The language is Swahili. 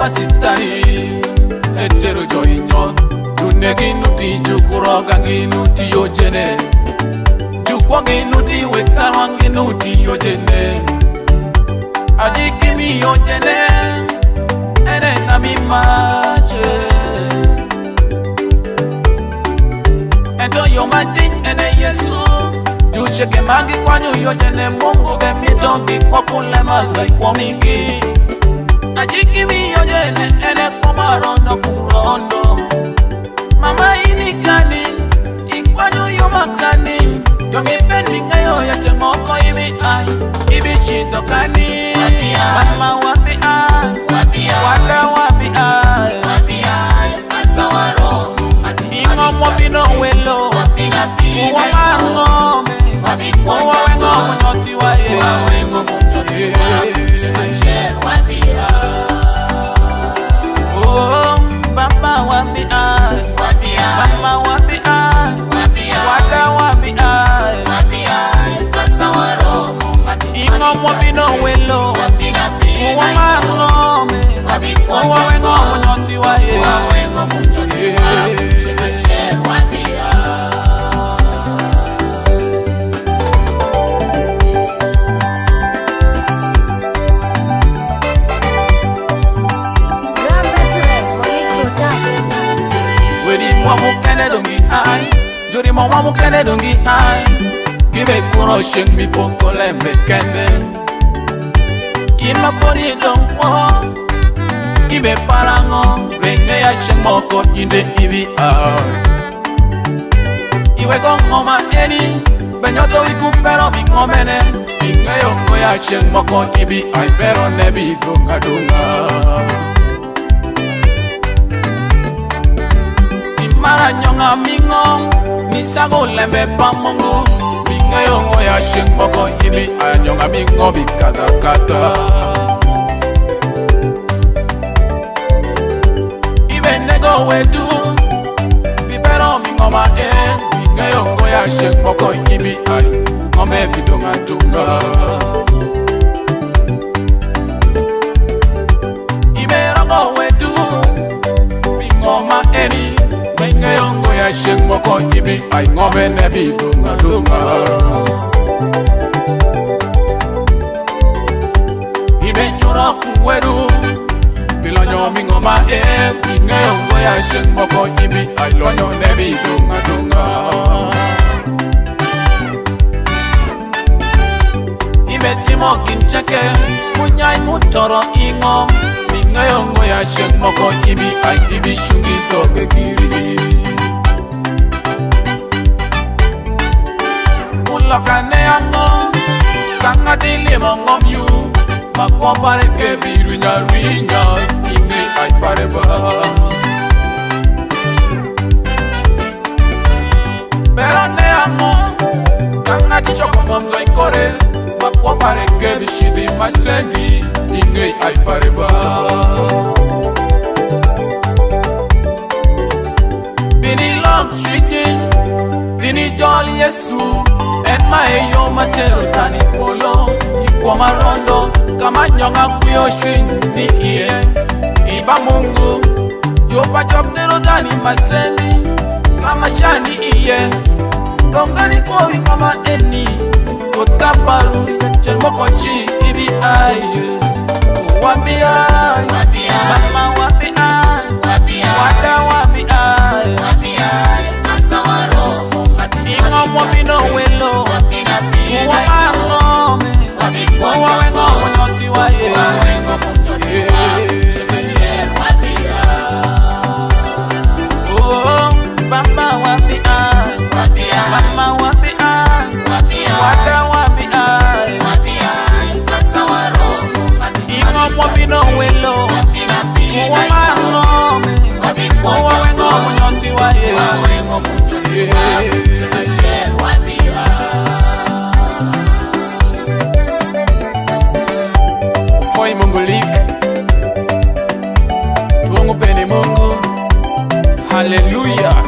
masitani etero joinyon dunegi nuti jukuro gangi nuti yojene jukwangi nuti wetarwangi nuti yojene ajikimi yojene ene nami mache ento yomadin ene Yesu ducheke mangi kwanyu yojene Mungu bemitombi kwa kulema lai kwa mingi ajikimi yojene ene kumarondo kurondo mama inikani ikwanyu yomakani yongi pendi ngayo yate moko ibi ai ibi chitokani mama wapi ai wala wapi ai ingo mwabino welo uwa mangome uwa wengo munyoti wa ye oh baba wapi ai mama wapi ai wala wapi ai ingo mwabino welo uwa mangome uwa wengo munyoti wa ye Juri mo wamu kene dongi ai Gibe kuro sheng mi poko lembe kende Ima foni donkwo Gibe parango Renge ya sheng moko inde ibi ai Iwe gongoma eni Benyoto wiku pero mi ngomene Inge yongo ya sheng moko ibi ai Pero nebi gonga dunga Imara nyonga mingo Misago lembe pa Mungu Minga yongo ya sheng moko ibi Anyonga mingo bikata kata Ibe nego wedu Bibero mingo ma Minga yongo ya sheng moko ibi Ngome bidonga tunga Ibe rogo wedu Mingo ma eni Minga yongo ya sheng moko ibi ngome nebi dunga dunga Ibe chura kuwedu Bilonyo mingo ma Minga yongo ya sheng moko ibi lonyo nebi dunga dunga Ibe timo kincheke Munyai mutoro ingo Minga yongo ya sheng moko ibi shungi toge kiri Lokane ango Kanga dili mongom yu Makwa pare ke biru nyaruinya Inge ay pare ba Pero ne ango Kanga di choko ngomzo ikore Makwa pare ke bishidi masendi Inge ay pare ba Bini long chwinyin Bini jolly Yesu Mayo matero tani polo Ikwa marondo Kama nyonga kuyo shwini iye Iba Mungu Yopa joktero tani masendi Kama shani iye Kongani kowi kama eni Kotka paru Chelmoko chi ibi aye Wabi aye Mama wabi aye Wada wabi aye Ingo mwabino welo Uwa mangome Uwa wengo munyoti wa ye Oh, baba wabi ai Mama wabi ai Wada wabi ai Ingo mwabino welo Uwa mangome Uwa wengo munyoti wa ye Foi Mungu lik Tuongo pene Mungu Hallelujah